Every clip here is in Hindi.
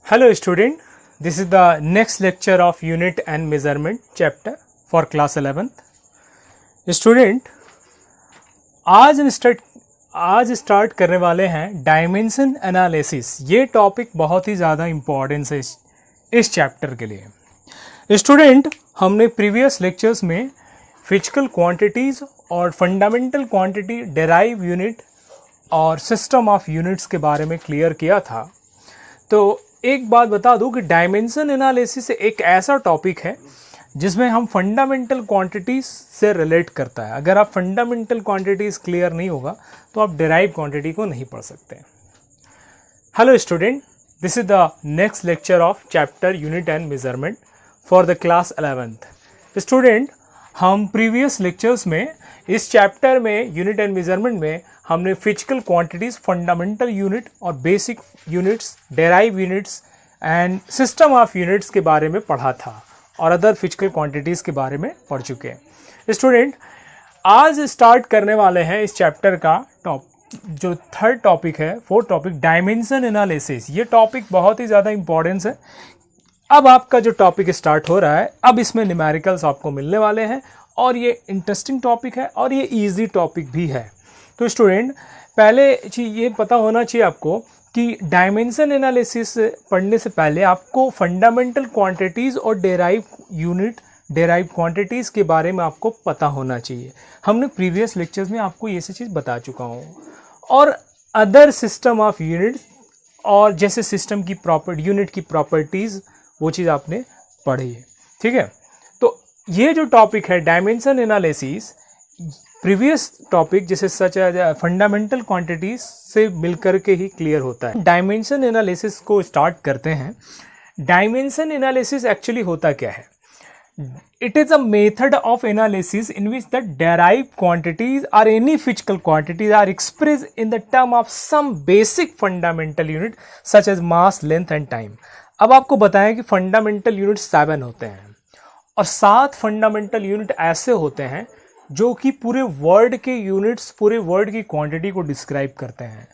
Hello student, this is the next lecture of unit and measurement chapter for class 11th. Student, आज स्टार्ट करने वाले हैं डायमेंशन एनालिसिस। ये टॉपिक बहुत ही ज़्यादा इम्पॉर्टेंस है इस चैप्टर के लिए। स्टूडेंट, हमने प्रीवियस लेक्चर्स में फिजिकल क्वांटिटीज़ और फंडामेंटल क्वांटिटी, डेराइव यूनिट और सिस्टम ऑफ यूनिट्स के बारे में क्लियर किया था। तो एक बात बता दूं कि डायमेंशन एनालिसिस एक ऐसा टॉपिक है जिसमें हम फंडामेंटल क्वांटिटीज़ से रिलेट करता है। अगर आप फंडामेंटल क्वांटिटीज़ क्लियर नहीं होगा तो आप डेराइव क्वांटिटी को नहीं पढ़ सकते। Hello student, this is the next lecture of chapter unit and measurement for the class 11th। Student, हम प्रीवियस लेक्चर्स में इस चैप्टर में यूनिट एंड मेजरमेंट में हमने फिजिकल क्वांटिटीज़, फंडामेंटल यूनिट और basic units, derive units and system of units के बारे में पढ़ा था और अदर फिजिकल क्वांटिटीज़ के बारे में पढ़ चुके हैं। स्टूडेंट, आज स्टार्ट करने वाले हैं इस चैप्टर का जो थर्ड टॉपिक है, फोर्थ टॉपिक, डायमेंशन एनालिसिस। ये टॉपिक बहुत ही ज़्यादा इंपॉर्टेंस है। अब आपका जो टॉपिक स्टार्ट हो रहा है, अब इसमें न्यूमेरिकल्स आपको मिलने वाले हैं और ये इंटरेस्टिंग टॉपिक है और ये ईजी टॉपिक भी है। तो स्टूडेंट, पहले ये पता होना चाहिए आपको कि डायमेंशन एनालिसिस पढ़ने से पहले आपको फंडामेंटल क्वांटिटीज़ और डेराइव यूनिट, डेराइव क्वांटिटीज़ के बारे में आपको पता होना चाहिए। हमने प्रीवियस लेक्चर्स में आपको ये चीज़ बता चुका हूँ। और अदर सिस्टम ऑफ यूनिट्स और जैसे सिस्टम की यूनिट की प्रॉपर्टीज़, वो चीज़ आपने पढ़ी है। ठीक है, तो ये जो टॉपिक है डायमेंशन एनालिसिस, प्रीवियस टॉपिक जैसे सच फंडामेंटल क्वांटिटीज से मिलकर के ही क्लियर होता है। डायमेंशन एनालिसिस को स्टार्ट करते हैं। डायमेंशन एनालिसिस एक्चुअली होता क्या है? It is a method of analysis in which the derived quantities और any physical quantities are express in the term of some basic fundamental unit such as mass, length and time. अब आपको बताएं कि फंडामेंटल यूनिट 7 होते हैं और 7 फंडामेंटल यूनिट ऐसे होते हैं जो कि पूरे वर्ल्ड के यूनिट्स, पूरे वर्ल्ड की क्वांटिटी को डिस्क्राइब करते हैं,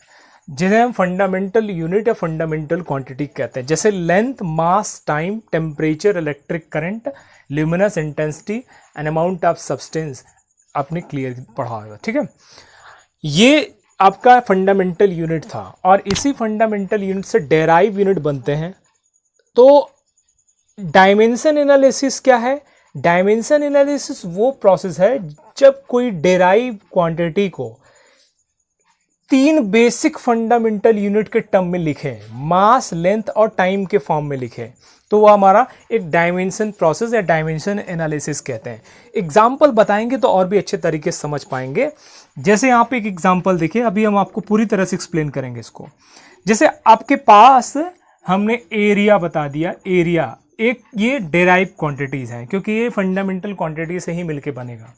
जिन्हें हम फंडामेंटल यूनिट या फंडामेंटल क्वांटिटी कहते हैं। जैसे length, mass, time, temperature, electric current, luminous intensity and amount of substance. आपने क्लियर पढ़ा होगा। ठीक है, ये आपका फंडामेंटल यूनिट था और इसी फंडामेंटल यूनिट से डेराइव यूनिट बनते हैं। तो डायमेंशन एनालिसिस क्या है? डायमेंशन एनालिसिस वो प्रोसेस है जब कोई डेराइव क्वांटिटी को 3 बेसिक फंडामेंटल यूनिट के टर्म में लिखे, मास, लेंथ और टाइम के फॉर्म में लिखे, तो वो हमारा एक डायमेंशन प्रोसेस या डायमेंशन एनालिसिस कहते हैं। एग्जाम्पल बताएंगे तो और भी अच्छे तरीके से समझ पाएंगे। जैसे यहाँ पे एक एग्जाम्पल देखिए, अभी हम आपको पूरी तरह से एक्सप्लेन करेंगे इसको। जैसे आपके पास हमने एरिया बता दिया, एरिया एक ये डेराइव क्वांटिटीज हैं क्योंकि ये फंडामेंटल क्वांटिटी से ही मिलके बनेगा।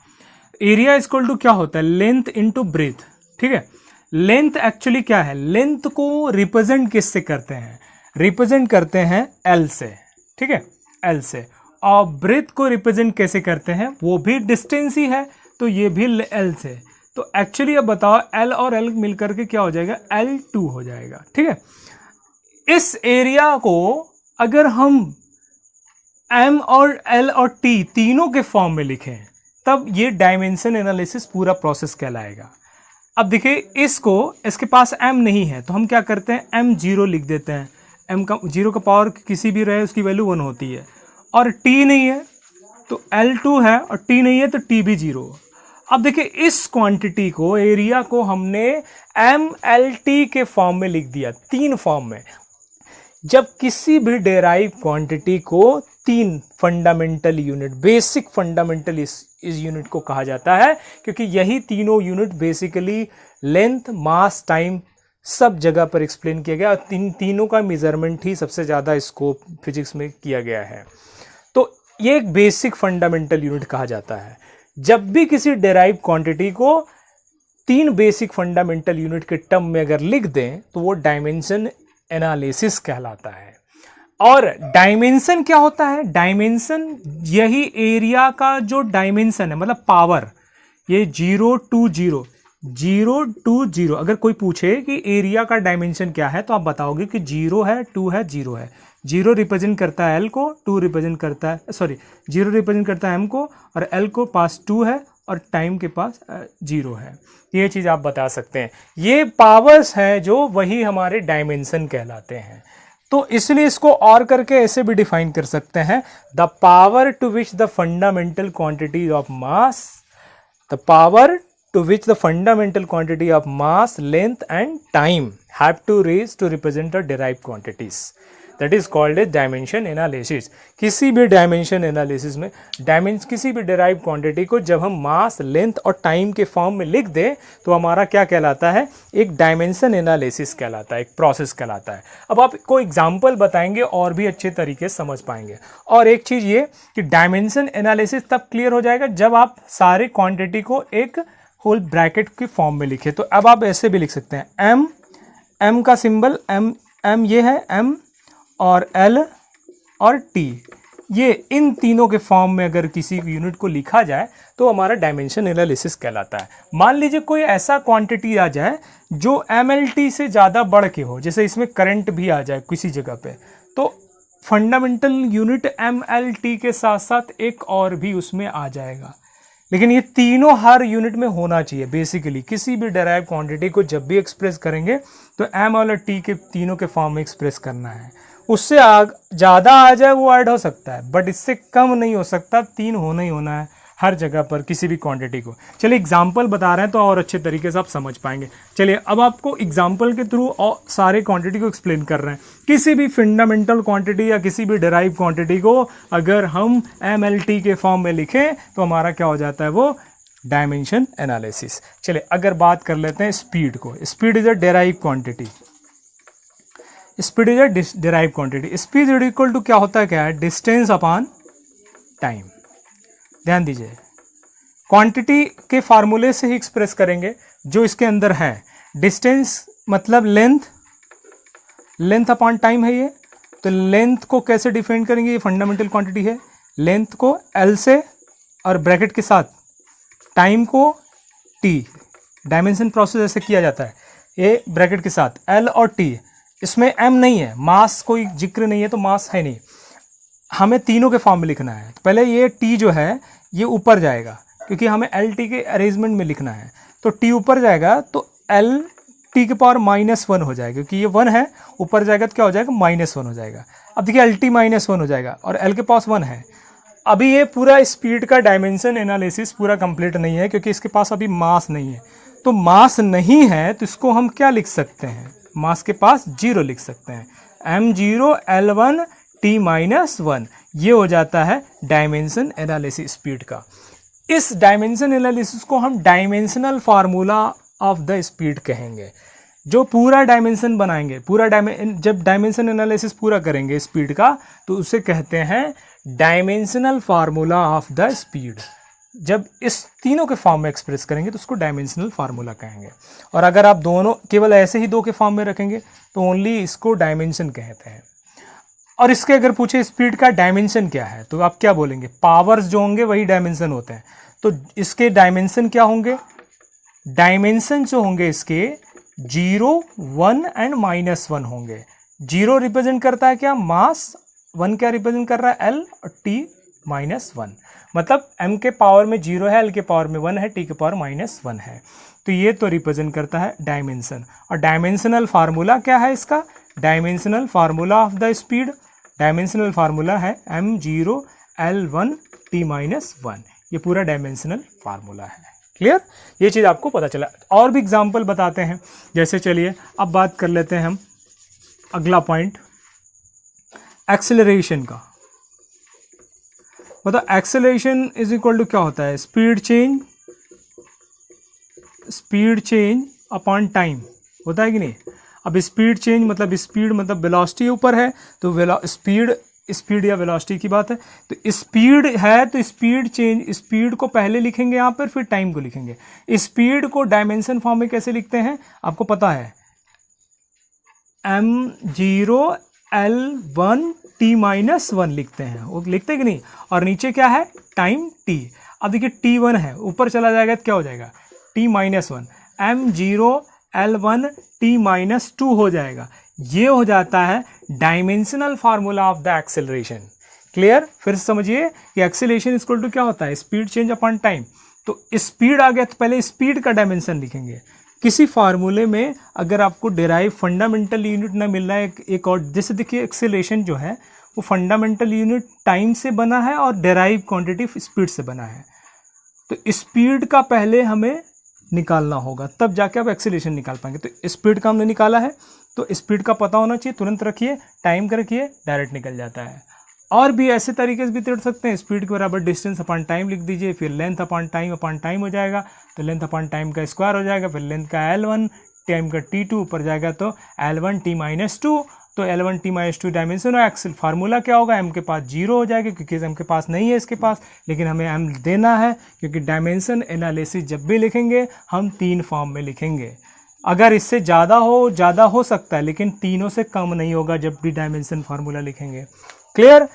एरिया इक्वल टू क्या होता है? Length into breadth. ठीक है, लेंथ एक्चुअली क्या है? लेंथ को रिप्रेजेंट किससे करते हैं? रिप्रेजेंट करते हैं एल से। ठीक है, एल से। और ब्रेथ को रिप्रेजेंट कैसे करते हैं? वो भी डिस्टेंस ही है, तो ये भी एल से। तो एक्चुअली अब बताओ, एल और एल मिलकर के क्या हो जाएगा? L2 हो जाएगा। ठीक है, इस एरिया को अगर हम M और L और T तीनों के फॉर्म में लिखें तब ये डायमेंशन एनालिसिस पूरा प्रोसेस कहलाएगा। अब देखिए, इसके पास M नहीं है तो हम क्या करते हैं? M0 लिख देते हैं। M का 0 का पावर किसी भी रहे उसकी वैल्यू 1 होती है। और T नहीं है तो L2 है और T नहीं है तो T भी 0। अब देखिए, इस क्वांटिटी को, एरिया को हमने MLT के फॉर्म में लिख दिया, 3 फॉर्म में। जब किसी भी डेराइव क्वांटिटी को 3 फंडामेंटल यूनिट, बेसिक फंडामेंटल इस यूनिट को कहा जाता है क्योंकि यही तीनों यूनिट बेसिकली लेंथ, मास, टाइम सब जगह पर एक्सप्लेन किया गया और तीनों का मेजरमेंट ही सबसे ज़्यादा स्कोप फिजिक्स में किया गया है। तो ये एक बेसिक फंडामेंटल यूनिट कहा जाता है। जब भी किसी डेराइव क्वांटिटी को 3 बेसिक फंडामेंटल यूनिट के टर्म में अगर लिख दें तो वो डायमेंशन एनालिसिस कहलाता है। और डायमेंशन क्या होता है? डायमेंशन यही एरिया का जो डायमेंशन है, मतलब पावर, ये 0 to 0, 0 to 0। अगर कोई पूछे कि एरिया का डायमेंशन क्या है तो आप बताओगे कि 0 है, 2 है, 0 है। 0 रिप्रेजेंट करता है L को, 2 रिप्रेजेंट करता है, सॉरी 0 रिप्रेजेंट करता है M को, और L को पास 2 है और टाइम के पास 0 है। ये चीज़ आप बता सकते हैं। ये पावर्स हैं जो वही हमारे डायमेंशन कहलाते हैं। तो इसलिए इसको और करके ऐसे भी डिफाइन कर सकते हैं, the power to which the fundamental quantity of mass, the power to which the fundamental quantity of mass, length and time have to raise to represent the derived quantities, that is called as dimension analysis। किसी भी dimension analysis में किसी भी derived quantity को जब हम mass, length और time के फॉर्म में लिख दें तो हमारा क्या कहलाता है, एक dimension analysis कहलाता है, एक प्रोसेस कहलाता है। अब आपको एग्जाम्पल बताएंगे और भी अच्छे तरीके से समझ पाएंगे। और एक चीज़ ये कि डायमेंशन एनालिसिस तब क्लियर हो जाएगा जब आप सारे क्वांटिटी को एक होल ब्रैकेट के फॉर्म में लिखें। तो अब आप ऐसे भी लिख सकते हैं, एम का सिंबल एम ये है एम, और L और T, ये इन तीनों के फॉर्म में अगर किसी यूनिट को लिखा जाए तो हमारा डायमेंशन एनालिसिस कहलाता है। मान लीजिए कोई ऐसा क्वांटिटी आ जाए जो MLT से ज़्यादा बढ़ के हो, जैसे इसमें करंट भी आ जाए किसी जगह पे, तो फंडामेंटल यूनिट MLT के साथ साथ एक और भी उसमें आ जाएगा। लेकिन ये तीनों हर यूनिट में होना चाहिए। बेसिकली किसी भी डेराइव क्वांटिटी को जब भी एक्सप्रेस करेंगे तो M और T के तीनों के फॉर्म में एक्सप्रेस करना है। उससे ज़्यादा आ जाए वो ऐड हो सकता है, बट इससे कम नहीं हो सकता, 3 होना ही होना है हर जगह पर किसी भी क्वांटिटी को। चलिए एग्जाम्पल बता रहे हैं तो और अच्छे तरीके से आप समझ पाएंगे। चलिए अब आपको एग्जाम्पल के थ्रू और सारे क्वांटिटी को एक्सप्लेन कर रहे हैं। किसी भी फंडामेंटल क्वांटिटी या किसी भी डेराइव क्वांटिटी को अगर हम MLT के फॉर्म में लिखें तो हमारा क्या हो जाता है, वो डायमेंशन एनालिसिस। चलिए अगर बात कर लेते हैं स्पीड को। Speed is a derive quantity. Speed is a derive quantity. Speed is equal to क्या होता है, क्या है, डिस्टेंस अपॉन टाइम। ध्यान दीजिए, क्वांटिटी के फार्मूले से ही एक्सप्रेस करेंगे जो इसके अंदर है। डिस्टेंस मतलब लेंथ अपॉन टाइम है ये, तो लेंथ को कैसे डिफाइन करेंगे, ये फंडामेंटल क्वांटिटी है। लेंथ को L से और ब्रैकेट के साथ, टाइम को T, डायमेंशन प्रोसेस ऐसे किया जाता है, ये ब्रैकेट के साथ L और T। इसमें M नहीं है, मास कोई जिक्र नहीं है, तो मास है नहीं, हमें तीनों के फॉर्म में लिखना है। तो पहले ये T जो है ये ऊपर जाएगा क्योंकि हमें LT के अरेंजमेंट में लिखना है, तो T ऊपर जाएगा तो LT के पावर -1 हो जाएगा, क्योंकि ये 1 है, ऊपर जाएगा तो क्या हो जाएगा, -1 हो जाएगा। अब देखिए LT -1 हो जाएगा और L के पास 1 है। अभी ये पूरा स्पीड का डायमेंशन एनालिसिस पूरा कंप्लीट नहीं है क्योंकि इसके पास अभी मास नहीं है। तो मास नहीं है तो इसको हम क्या लिख सकते हैं, मास के पास 0 लिख सकते हैं, m0 L1 T-1, ये हो जाता है डायमेंशन एनालिसिस स्पीड का। इस डायमेंशन एनालिसिस को हम dimensional formula of the speed कहेंगे। जो पूरा डायमेंशन बनाएंगे, जब डायमेंशन एनालिसिस पूरा करेंगे स्पीड का तो उसे कहते हैं dimensional formula of the speed. जब इस तीनों के फॉर्म में एक्सप्रेस करेंगे तो उसको डायमेंशनल फार्मूला कहेंगे। और अगर आप दोनों केवल ऐसे ही 2 के फॉर्म में रखेंगे तो ओनली इसको डायमेंशन कहते हैं। और इसके अगर पूछे स्पीड का डायमेंशन क्या है तो आप क्या बोलेंगे, पावर्स जो होंगे वही डायमेंशन होते हैं। तो इसके डायमेंशन क्या होंगे, डायमेंशन जो होंगे इसके 0, 1 एंड -1 होंगे। 0 रिप्रेजेंट करता है क्या, मास, 1 क्या रिप्रेजेंट कर रहा है, L, और T -1, मतलब M के पावर में 0 है, L के पावर में 1 है, T के पावर -1 है। तो ये तो रिप्रेजेंट करता है डायमेंशन। और डायमेंशनल फार्मूला क्या है इसका, dimensional formula of the speed, dimensional formula है m0 L1 T-1। ये पूरा डायमेंशनल फार्मूला है। क्लियर, ये चीज़ आपको पता चला। और भी एग्जाम्पल बताते हैं, जैसे चलिए अब बात कर लेते हैं हम अगला पॉइंट, एक्सेलरेशन का। मतलब एक्सेलरेशन इज इक्वल टू क्या होता है, स्पीड चेंज अपॉन टाइम, होता है कि नहीं। अब स्पीड चेंज मतलब वेलोसिटी ऊपर है तो स्पीड या वेलोसिटी की बात है, तो स्पीड है तो स्पीड चेंज, स्पीड को पहले लिखेंगे यहाँ पर, फिर टाइम को लिखेंगे। स्पीड को डायमेंशन फॉर्म में कैसे लिखते हैं आपको पता है, m0 L1 T-1 लिखते हैं, वो लिखते हैं कि नहीं। और नीचे क्या है, टाइम T। अब देखिए T1 है, ऊपर चला जाएगा तो क्या हो जाएगा, T-1। m0l1t-2 हो जाएगा। ये हो जाता है dimensional formula of the acceleration. Clear? फिर समझिए कि एक्सेलरेशन इक्वल टू क्या होता है, स्पीड चेंज अपॉन टाइम। तो स्पीड आ गया तो पहले स्पीड का डायमेंशन लिखेंगे। किसी फार्मूले में अगर आपको डेराइव फंडामेंटल यूनिट ना मिल रहा है, एक और जैसे देखिए एक्सेलरेशन जो है वो फंडामेंटल यूनिट टाइम से बना है और डेराइव क्वांटिटी स्पीड से बना है। तो स्पीड का पहले हमें निकालना होगा, तब जाके आप एक्सेलरेशन निकाल पाएंगे। तो स्पीड का हमने निकाला है, तो स्पीड का पता होना चाहिए, तुरंत रखिए, टाइम का रखिए, डायरेक्ट निकल जाता है। और भी ऐसे तरीके से भी तोड़ सकते हैं, स्पीड के बराबर डिस्टेंस अपॉन टाइम लिख दीजिए, फिर लेंथ अपॉन टाइम हो जाएगा, तो लेंथ अपॉन टाइम का स्क्वायर हो जाएगा, फिर लेंथ का L1 टाइम का T2 ऊपर जाएगा तो L1t-2, तो L1t-2 डायमेंशन और एक्सेल फार्मूला क्या होगा, m के पास 0 हो जाएगा क्योंकि m के पास नहीं है इसके पास, लेकिन हमें m देना है क्योंकि डायमेंशन एनालिसिस जब भी लिखेंगे हम 3 फॉर्म में लिखेंगे। अगर इससे ज़्यादा हो सकता है, लेकिन तीनों से कम नहीं होगा जब भी डायमेंशन फार्मूला लिखेंगे। क्लियर?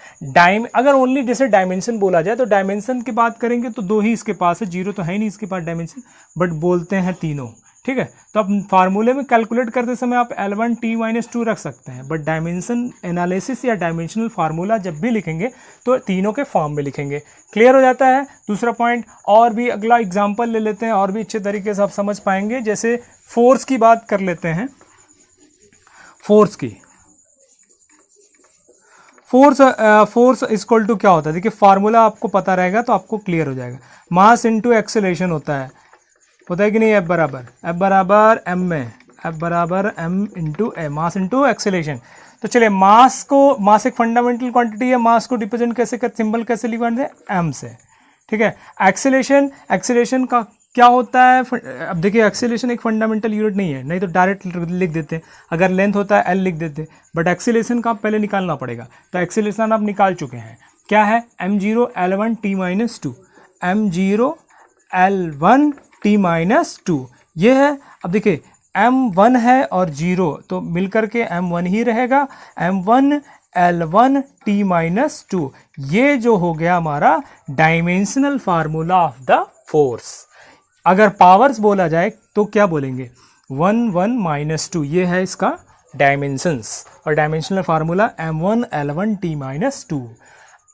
अगर ओनली जैसे डायमेंशन बोला जाए तो डायमेंशन की बात करेंगे तो 2 ही इसके पास है, 0 तो है नहीं इसके पास डायमेंशन, बट बोलते हैं तीनों। ठीक है, तो अब फार्मूले में कैलकुलेट करते समय आप L1t-2 रख सकते हैं, बट डायमेंशन एनालिसिस या डायमेंशनल फार्मूला जब भी लिखेंगे तो तीनों के फॉर्म में लिखेंगे। क्लियर हो जाता है? दूसरा पॉइंट, और भी अगला एग्जाम्पल ले लेते हैं, और भी अच्छे तरीके से आप समझ पाएंगे। जैसे फोर्स की बात कर लेते हैं। फोर्स इक्वल टू क्या होता है, देखिए फार्मूला आपको पता रहेगा तो आपको क्लियर हो जाएगा। मास इंटू एक्सेलरेशन होता है कि नहीं, F बराबर m में, F बराबर m इंटू ए, मास इंटू एक्सेलरेशन। तो चलिए मास एक फंडामेंटल क्वांटिटी है, मास को रिप्रेजेंट कैसे कर, सिंबल कैसे लिखवाते हैं, m से। ठीक है, एक्सेलरेशन का क्या होता है, अब देखिए एक्सेलरेशन एक फंडामेंटल यूनिट नहीं है, नहीं तो डायरेक्ट लिख देते हैं, अगर लेंथ होता है l लिख देते, बट एक्सेलरेशन का पहले निकालना पड़ेगा। तो एक्सेलरेशन आप निकाल चुके हैं, क्या है, m0l1t-2, m0l1t-2 ये है। अब देखिए m1 है और 0 तो मिलकर के m1 ही रहेगा, m1l1t-2, ये जो हो गया हमारा dimensional formula of the force. अगर पावर्स बोला जाए तो क्या बोलेंगे, 1 1 -2, ये है इसका डायमेंशंस, और डायमेंशनल फार्मूला m1l1t-2।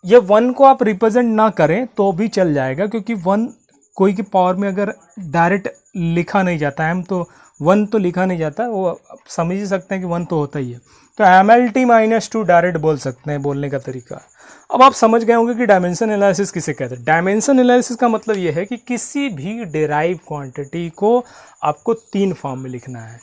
ये 1 को आप रिप्रेजेंट ना करें तो भी चल जाएगा, क्योंकि 1 कोई की पावर में अगर डायरेक्ट लिखा नहीं जाता, m तो 1 तो लिखा नहीं जाता, वो आप समझ ही सकते हैं कि 1 तो होता ही है, तो mlt-2 डायरेक्ट बोल सकते हैं, बोलने का तरीका। अब आप समझ गए होंगे कि डायमेंशन एनालिसिस किसे कहते हैं। डायमेंशन एनालिसिस का मतलब यह है कि किसी भी डेराइव क्वांटिटी को आपको 3 फॉर्म में लिखना है,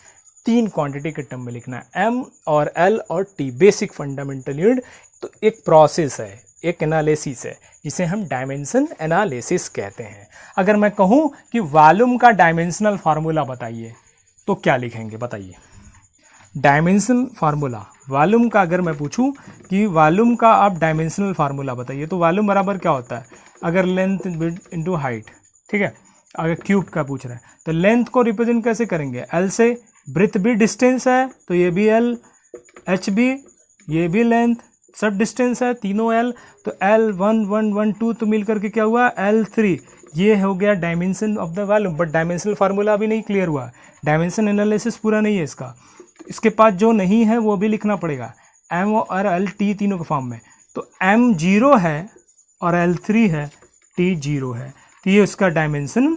3 क्वांटिटी के टर्म में लिखना है, m और l और t, बेसिक फंडामेंटल यूनिट। तो एक प्रोसेस है, एक एनालिसिस है, जिसे हम डायमेंशन एनालिसिस कहते हैं। अगर मैं कहूँ कि वॉल्यूम का डायमेंशनल फार्मूला बताइए तो क्या लिखेंगे, बताइए। डायमेंशन फार्मूला वॉल्यूम का, अगर मैं पूछूं कि वॉल्यूम का आप डायमेंशनल फार्मूला बताइए, तो वॉल्यूम बराबर क्या होता है, अगर लेंथ इंटू हाइट, ठीक है, अगर क्यूब का पूछ रहा है तो लेंथ को रिप्रेजेंट कैसे करेंगे, एल से, ब्रेथ भी डिस्टेंस है तो ये भी एल, एच भी, ये भी लेंथ, सब डिस्टेंस है, तीनों एल, तो L1 1 1 2 तो मिल करके क्या हुआ, L3, ये हो गया dimension of the volume. But dimensional formula अभी नहीं क्लियर हुआ, डायमेंशन एनालिसिस पूरा नहीं है इसका, इसके पास जो नहीं है वो भी लिखना पड़ेगा, m और l t तीनों के फॉर्म में। तो m 0 है और l3 है, t 0 है, तो ये उसका डायमेंशन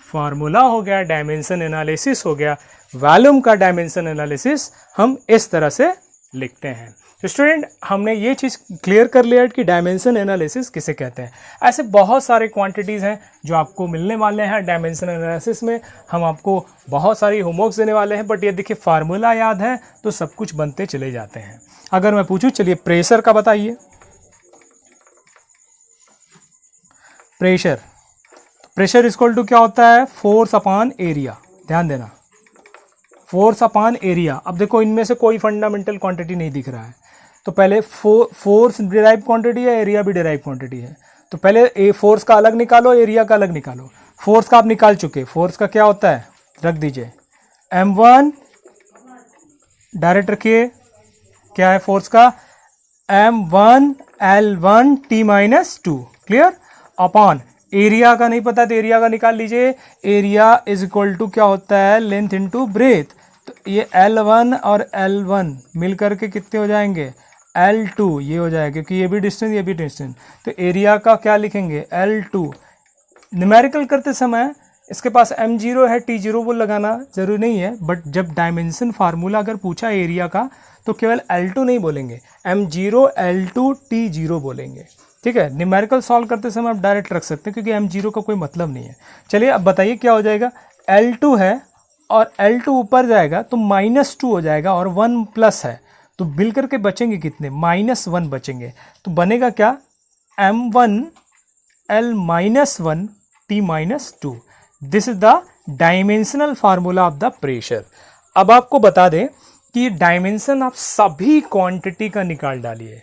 फार्मूला हो गया, डायमेंशन एनालिसिस हो गया। वॉल्यूम का डायमेंशन एनालिसिस हम इस तरह से लिखते हैं। तो स्टूडेंट, हमने ये चीज़ क्लियर कर लिया कि डायमेंशन एनालिसिस किसे कहते हैं। ऐसे बहुत सारे क्वांटिटीज़ हैं जो आपको मिलने वाले हैं डायमेंशन एनालिसिस में, हम आपको बहुत सारी होमवर्क्स देने वाले हैं, बट ये देखिए फार्मूला याद है तो सब कुछ बनते चले जाते हैं। अगर मैं पूछूं, चलिए प्रेशर का बताइए, प्रेशर इक्वल टू क्या होता है, फोर्स अपॉन एरिया। ध्यान देना, फोर्स अपॉन एरिया। अब देखो इनमें से कोई फंडामेंटल क्वांटिटी नहीं दिख रहा है, तो पहले फोर्स डिराइव क्वांटिटी है, एरिया भी डिराइव क्वांटिटी है, तो पहले फोर्स का अलग निकालो, एरिया का अलग निकालो। फोर्स का आप निकाल चुके, फोर्स का क्या होता है, रख दीजिए m1, डायरेक्ट रखिए, क्या है फोर्स का, m1l1t-2, क्लियर, अपॉन एरिया का नहीं पता तो एरिया का निकाल लीजिए। एरिया इज इक्वल टू क्या होता है, लेंथ इंटू ब्रेथ। तो ये L1 और L1 मिल करके कितने हो जाएंगे, L2 ये हो जाएगा, क्योंकि ये भी डिस्टेंस ये भी डिस्टेंस। तो एरिया का क्या लिखेंगे, L2। न्यूमेरिकल करते समय इसके पास m0 है, t0 वो लगाना जरूरी नहीं है, बट जब डायमेंशन फार्मूला अगर पूछा एरिया का तो केवल L2 नहीं बोलेंगे, m0 L2 t0 बोलेंगे। ठीक है, न्यूमेरिकल सॉल्व करते समय आप डायरेक्ट रख सकते हैं क्योंकि m0 का कोई मतलब नहीं है। चलिए अब बताइए क्या हो जाएगा, L2 है और L2 ऊपर जाएगा तो -2 हो जाएगा और 1 प्लस है, तो मिल करके बचेंगे कितने, -1 बचेंगे। तो बनेगा क्या, m1 L-1 T-2। This is the dimensional formula of the pressure. अब आपको बता दें कि डायमेंशन आप सभी क्वांटिटी का निकाल डालिए।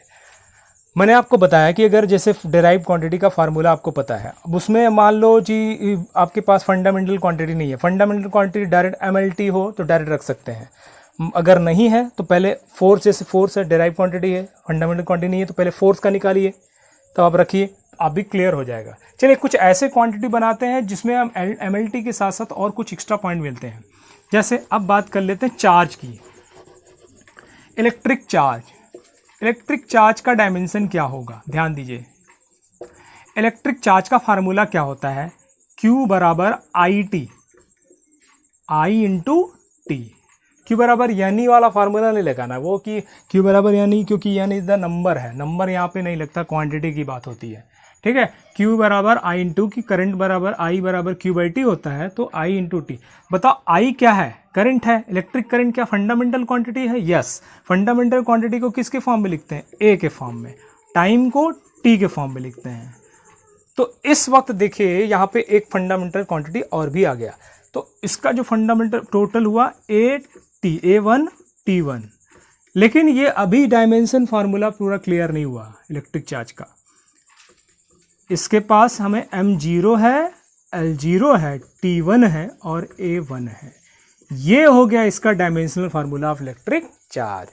मैंने आपको बताया कि अगर जैसे डेराइव क्वांटिटी का फार्मूला आपको पता है, अब उसमें मान लो जी आपके पास फंडामेंटल क्वांटिटी नहीं है, फंडामेंटल क्वांटिटी डायरेक्ट MLT हो तो डायरेक्ट रख सकते हैं। अगर नहीं है तो पहले फोर्स, जैसे फोर्स है डेराइव क्वांटिटी है, फंडामेंटल क्वांटिटी नहीं है तो पहले फोर्स का निकालिए, तो आप रखिए, आप भी क्लियर हो जाएगा। चलिए कुछ ऐसे क्वांटिटी बनाते हैं जिसमें हम MLT के साथ साथ और कुछ एक्स्ट्रा पॉइंट मिलते हैं। जैसे अब बात कर लेते हैं चार्ज की, इलेक्ट्रिक चार्ज। इलेक्ट्रिक चार्ज का डायमेंशन क्या होगा, ध्यान दीजिए। इलेक्ट्रिक चार्ज का फार्मूला क्या होता है, Q बराबर IT, I into T. Q बराबर यानी वाला फार्मूला नहीं लगाना, वो कि Q बराबर यानी, क्योंकि यानी द नंबर है, नंबर यहाँ पे नहीं लगता, क्वांटिटी की बात होती है। ठीक है, Q बराबर I इंटू की करंट बराबर I बराबर Q/T होता है, तो I इंटू टी। बताओ I क्या है, करंट है। इलेक्ट्रिक करंट क्या फंडामेंटल क्वांटिटी है, यस। फंडामेंटल क्वांटिटी को किसके फॉर्म में लिखते हैं, A के फॉर्म में, टाइम को T के फॉर्म में लिखते हैं। तो इस वक्त देखिए यहाँ पे एक फंडामेंटल क्वांटिटी और भी आ गया, तो इसका जो फंडामेंटल टोटल हुआ A1 T1। लेकिन ये अभी डायमेंशन फार्मूला पूरा क्लियर नहीं हुआ इलेक्ट्रिक चार्ज का। इसके पास हमें m0 है, L0 है, T1 है और A1 है। ये हो गया इसका dimensional formula of electric charge.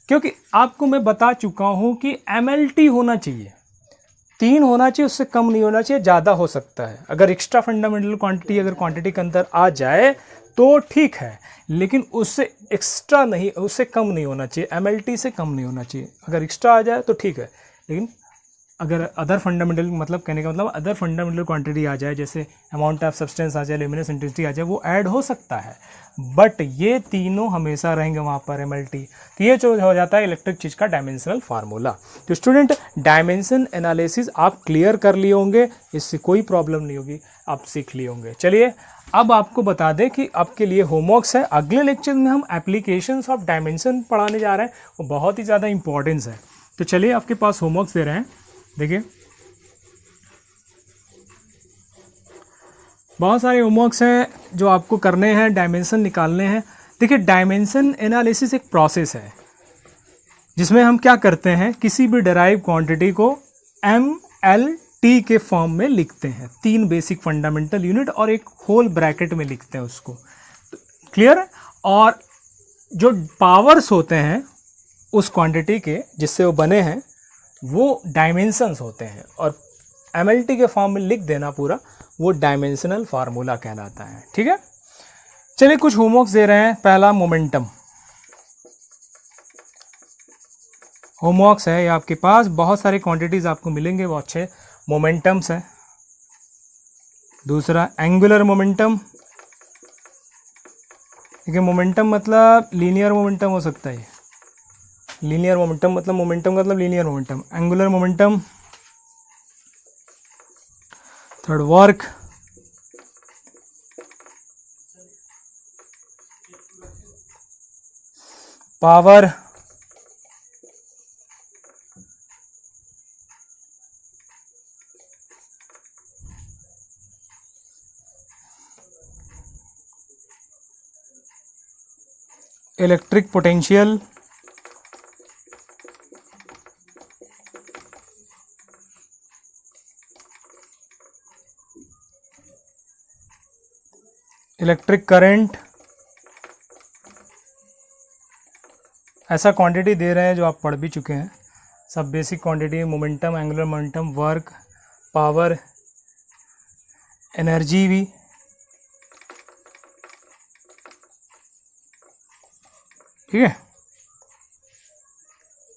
क्योंकि आपको मैं बता चुका हूं कि MLT होना चाहिए, 3 होना चाहिए, उससे कम नहीं होना चाहिए, ज़्यादा हो सकता है। अगर एक्स्ट्रा फंडामेंटल क्वांटिटी अगर क्वांटिटी के अंदर आ जाए तो ठीक है, लेकिन उससे एक्स्ट्रा नहीं, उससे कम नहीं होना चाहिए, MLT से कम नहीं होना चाहिए। अगर एक्स्ट्रा आ जाए तो ठीक है, लेकिन अगर अदर फंडामेंटल, मतलब कहने का मतलब अदर फंडामेंटल क्वांटिटी आ जाए, जैसे अमाउंट ऑफ सब्सटेंस आ जाए, ल्यूमिनस इंटेंसिटी आ जाए, वो ऐड हो सकता है, बट ये तीनों हमेशा रहेंगे वहाँ पर MLT। तो ये जो हो जाता है इलेक्ट्रिक चीज़ का डायमेंशनल फार्मूला। तो स्टूडेंट डायमेंशन एनालिसिस आप क्लियर कर लिए होंगे, इससे कोई प्रॉब्लम नहीं होगी, आप सीख लिए होंगे। चलिए अब आपको बता दें कि आपके लिए होमवर्क्स है, अगले लेक्चर में हम एप्लीकेशंस ऑफ डायमेंशन पढ़ाने जा रहे हैं, वो बहुत ही ज़्यादा इंपॉर्टेंस है। तो चलिए आपके पास होमवर्क्स दे रहे हैं, देखिए बहुत सारे होमवर्क्स हैं जो आपको करने हैं, डायमेंशन निकालने हैं। देखिए डायमेंशन एनालिसिस एक प्रोसेस है जिसमें हम क्या करते हैं, किसी भी डेराइव क्वांटिटी को MLT के फॉर्म में लिखते हैं, 3 बेसिक फंडामेंटल यूनिट और एक होल ब्रैकेट में लिखते हैं उसको, क्लियर। और जो पावर्स होते हैं उस क्वांटिटी के जिससे वो बने हैं वो डायमेंशंस होते हैं, और MLT के फॉर्म में लिख देना पूरा, वो डायमेंशनल फार्मूला कहलाता है। ठीक है, चलिए कुछ होमवर्क्स दे रहे हैं। पहला मोमेंटम होमवर्क्स है, ये आपके पास बहुत सारे क्वांटिटीज आपको मिलेंगे, वो अच्छे मोमेंटम्स हैं। दूसरा एंगुलर मोमेंटम, देखिए मोमेंटम मतलब लीनियर मोमेंटम हो सकता है, लीनियर मोमेंटम मतलब मोमेंटम का मतलब linear momentum. Angular momentum. Third work, power, electric potential, electric current. ऐसा क्वांटिटी दे रहे हैं जो आप पढ़ भी चुके हैं, सब basic quantity, momentum, angular momentum, work, power, energy भी, ठीक है।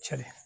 चलिए